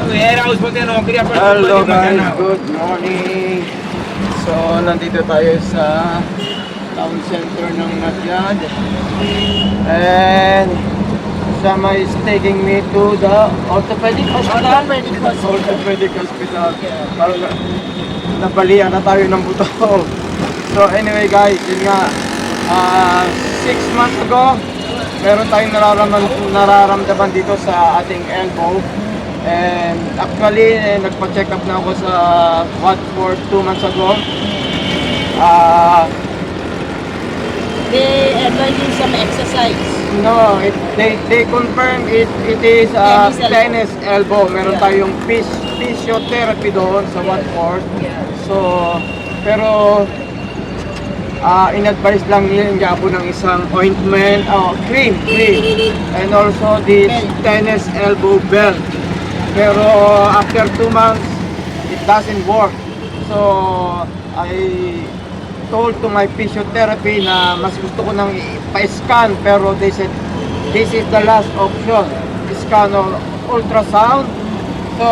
Hello guys, good morning. So, nandito tayo sa town center ng Nadyad. And Sama is taking me to the orthopedic hospital. Orthopedic hospital. Parang nabalian na tayo ng buto. So anyway guys, yun nga, 6 months ago, meron tayong nararamdaman dito sa ating elbow. And actually, nagpa-check up na ako sa Watford 2 months ago. They advise you some exercise. No, they confirm it is tennis elbow. Meron tayong physiotherapy doon sa Watford. So, pero in-advise lang niya po ng isang ointment, cream. And also this tennis elbow belt. Pero after 2 months, it doesn't work. So, I told to my physiotherapy na mas gusto ko nang ipa-scan, pero they said, this is the last option, scan or ultrasound. So,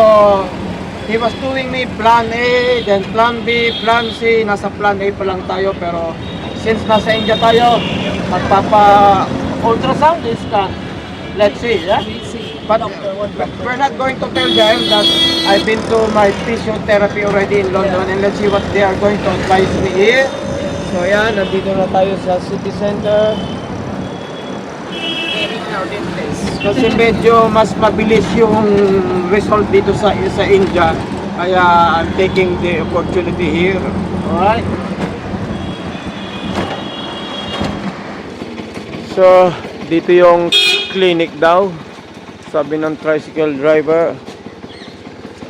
he was doing me plan A, then plan B, plan C, nasa plan A pa lang tayo, pero since nasa India tayo, magpapa-ultrasound scan. Let's see, yeah? But we're not going to tell them that I've been to my physiotherapy already in London, and let's see what they are going to advise me here. So yan, nandito na tayo sa city center. Very crowded place. Kasi medyo mas mabilis yung result dito sa India. Kaya I'm taking the opportunity here. Alright. So, dito yung clinic daw, sabi ng tricycle driver.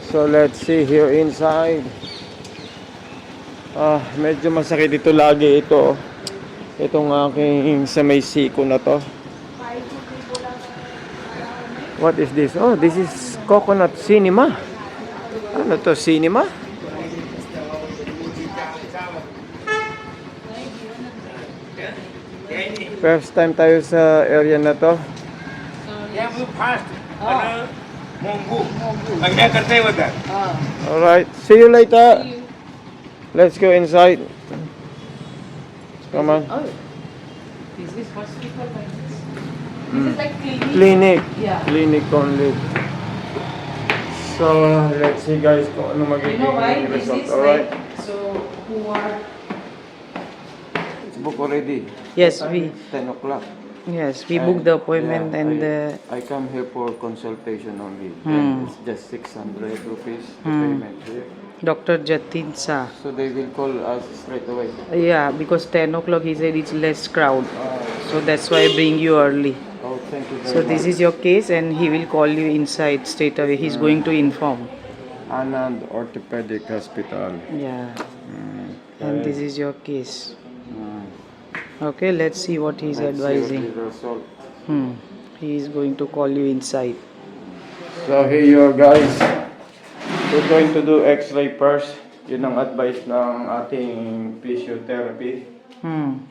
So let's see here inside. Medyo masakit dito lagi ito. Itong aking sa may siko na to. What is this? Oh, this is Coconut Cinema. Ano to, cinema? First time tayo sa area na to. Alright, see you later. Let's go inside. Come on. Oh, this is hospital like this. This is like clinic. Clinic. Yeah. Clinic only. So, let's see guys kung ano You magiging know why? This result. is Alright. like, so who are... It's booked already. Yes, we 10 o'clock. booked the appointment I come here for consultation only. Hmm. It's just 600 rupees the Hmm. payment here. Dr. Jatin Shah. So they will call us straight away. Yeah, because 10 o'clock he said it's less crowd. So that's why I bring you early. Oh, thank you very So much. this is your case and he will call you inside straight away. He's going to inform. Anand Orthopedic Hospital. Yeah. Okay. And this is your case. Okay, let's see what he's Let's see what advising. the result. He is going to call you inside. So here you are guys. We're going to do x-ray first. Yun ang advice ng ating physiotherapy.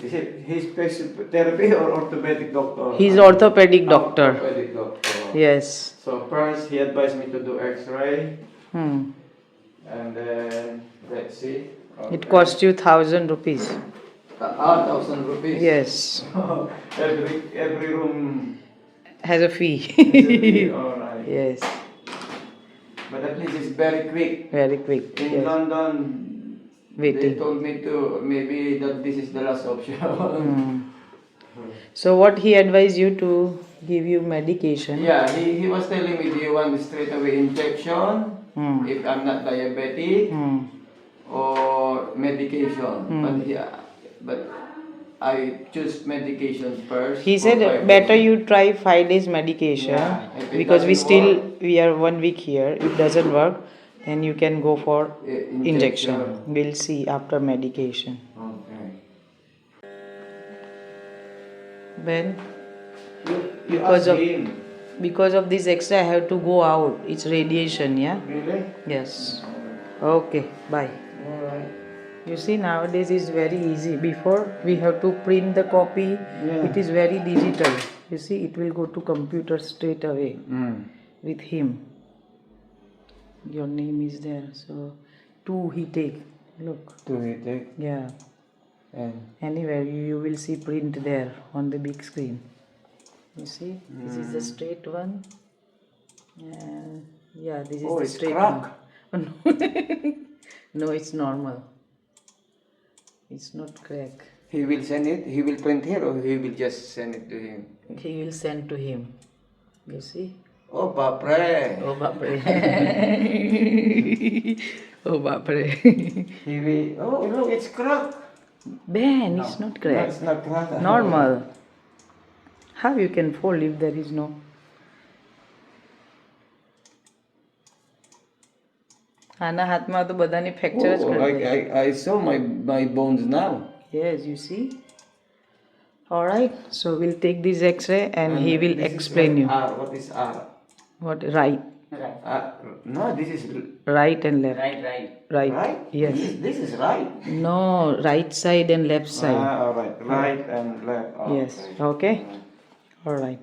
Is it his physiotherapy or orthopedic doctor? He's orthopedic doctor. Orthopedic doctor. Yes. So first he advised me to do x-ray. Hmm. And then let's see. It cost you 1,000 rupees. 1,000 rupees. Yes. every room Has a fee. Alright. Yes. But at least it's very quick. Very quick. In Yes. London, they Waiting. told me to maybe that this is the last option. So what he advised you to give you medication? Yeah, he was telling me, do you want straight away injection if I'm not diabetic or medication? But I choose medication first. He for 5 said better days. you try 5 days medication, Yeah, if it because doesn't we are 1 week here. If it doesn't work, then you can go for injection. We'll see after medication. Okay. Ben, You Because ask of- him. because of this extra, I have to go out. It's radiation, yeah? Really? Yes. Okay, bye. Alright. You see, nowadays it's very easy. Before we have to print the copy. Yeah. It is very digital. You see, it will go to computer straight away with him. Your name is there. So 2 he take. Look. Do we take? Yeah. And Anywhere you will see print there on the big screen. You see? This is the straight one. And yeah, this is oh, the it's straight crack. one. No, it's normal. It's not crack. He will send it. He will print here, or he will just send it to him. He will send to him. You see? Oh, bapre. Oh, bapre. Oh, bapre. He will. Oh, look, it's crack. Ben, it's not No, crack. it's not crack. Normal. How you can fold if there is no? આના હાથમાં તો બધાની ફ્રેક્ચર જ Oh, કરી દે. I saw my bones now. Yes, you see. All right. So we'll take this X-ray and he will This is explain like you R. What is R? what right, No, this is right and left. right. Right. Yes. This is right. No, right side and left side. All right. Right and left. Yes. Okay. All right.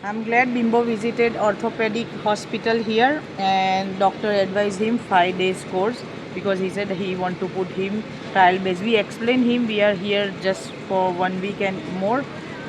I'm glad Bimbo visited orthopedic hospital here and doctor advised him 5 days course because he said he want to put him trial base. We explained him we are here just for 1 week and more,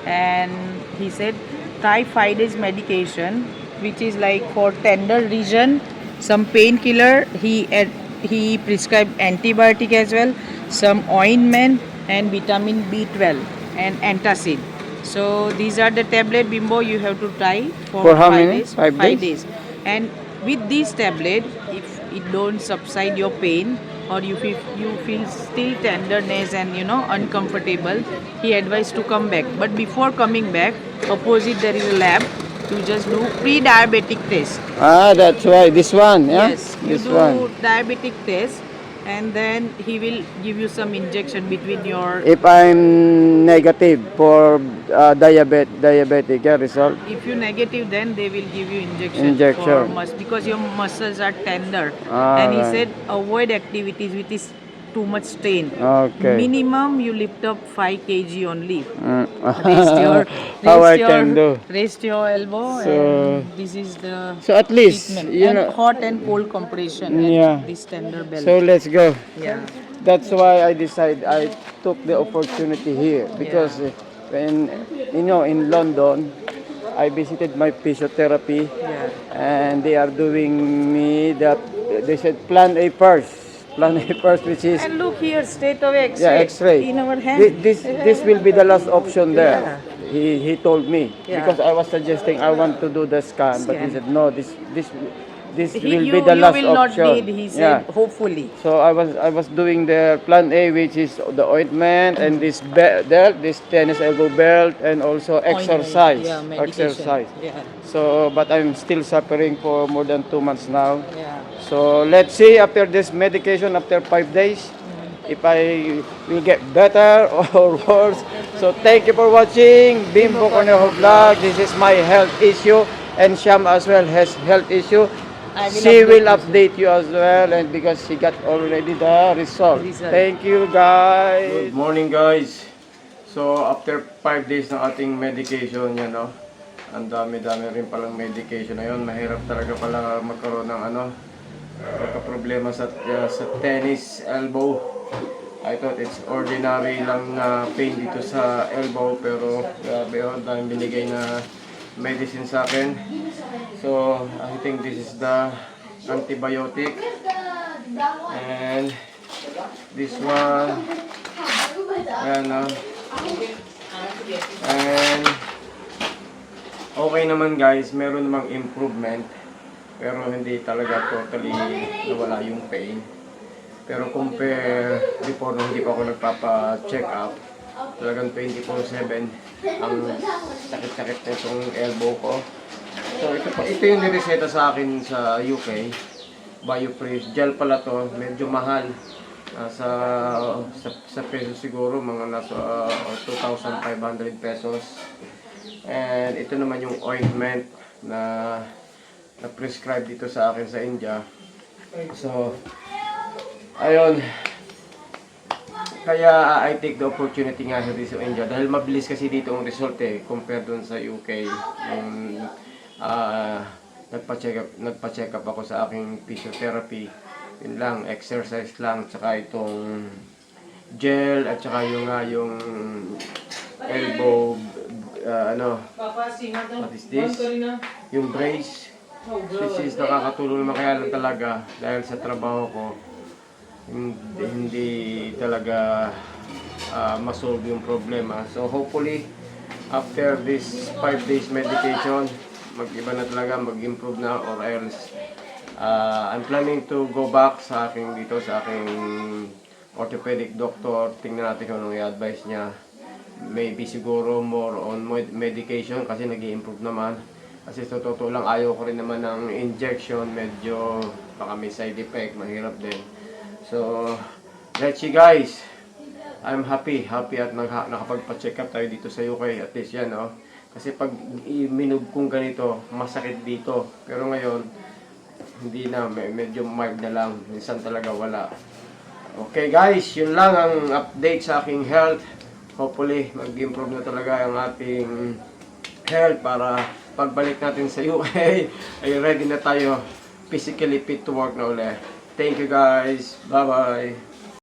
and he said try 5 days medication which is like for tender region, some painkiller. He prescribed antibiotic as well, some ointment and vitamin B12 and antacid. So these are the tablet, Bimbo, you have to try for how 5 many? days. 5 5 days? days. And with this tablet, if it don't subside your pain or you feel still tenderness and uncomfortable, he advised to come back. But before coming back, opposite there is a lab. You just do pre-diabetic test. That's why this one. Yeah. Yes, you do diabetic test, and then he will give you some injection between your. If I'm negative for diabetic result. If you negative, then they will give you injection. Injection. Because your muscles are tender. Ah, And he right. said avoid activities which is too much strain. Okay. Minimum you lift up 5 kg only. Mm. How I can do. Rest your elbow, So- and this is the So at least treatment. you And know. hot and cold compression. And Yeah. this tender belt. So let's go. Yeah. That's why I decided I took the opportunity here because when in London I visited my physiotherapy Yeah. and they are doing me that they said plan A first, which is And look here, straight away X-ray. yeah X-ray. In our hand. This will be the last option there. Yeah. He told me Yeah. because I was suggesting I want to do the scan, but he Scan. said no, this will you be the last will not option. need, he said, hopefully. So I was doing the plan A, which is the ointment and this this tennis elbow belt and also exercise. Yeah, medication. Exercise. Yeah. So, but I'm still suffering for more than 2 months now. Yeah. So let's see after this medication, after 5 days, if I will get better or worse. So thank you for watching Bimbo Cornejo Vlog. This is my health issue, and Sham as well has health issue. I will She will you. update you as well, and because she got already the result. Thank you, guys. Good morning, guys. So after 5 days ng ating medication, ang dami-dami rin palang medication na yun. Mahirap talaga pala magkaroon ng problema sa tennis elbow. I thought it's ordinary lang na pain dito sa elbow, pero grabe yun, daming binigay na medicine sa akin. So I think this is the antibiotic, and this one, ayan na. And okay naman, guys, meron namang improvement, pero hindi talaga totally nawala yung pain. Pero compare before nung hindi pa ako nagpapa-check up, talagang 24/7 ang sakit-sakit na itong elbow ko. So ito yung nireseta sa akin sa UK, BioFreeze. Gel pala to, medyo mahal. Sa peso siguro, mga nasa 2,500 pesos. And ito naman yung ointment na prescribe dito sa akin sa India. So ayun, kaya I take the opportunity nga dito sa India dahil mabilis kasi dito ang result compare dun sa UK. nagpa-check up ako sa aking physiotherapy. Yun lang, exercise lang, tsaka itong gel at tsaka yung elbow what is this? Yung brace. Which is nakakatulong naman kaya lang talaga dahil sa trabaho ko hindi talaga masolve yung problema. So hopefully after this 5 days medication, mag-iba na talaga, mag-improve na, or else I'm planning to go back sa aking orthopedic doctor. Tingnan natin kung anong i-advise niya. Maybe siguro more on medication kasi nag-i-improve naman. Kasi sa totoo lang, ayaw ko rin naman ng injection, medyo baka may side effect, mahirap din. So, let's see guys. I'm happy at nakapagpa-check up tayo dito sa UK. At least yan, oh. Kasi pag minug kong ganito, masakit dito. Pero ngayon, hindi na, medyo mild na lang. Minsan talaga wala. Okay guys, yun lang ang update sa aking health. Hopefully, mag-improve na talaga ang ating health para pagbalik natin sa UK, ay ready na tayo physically fit to work na ulit. Thank you guys. Bye-bye.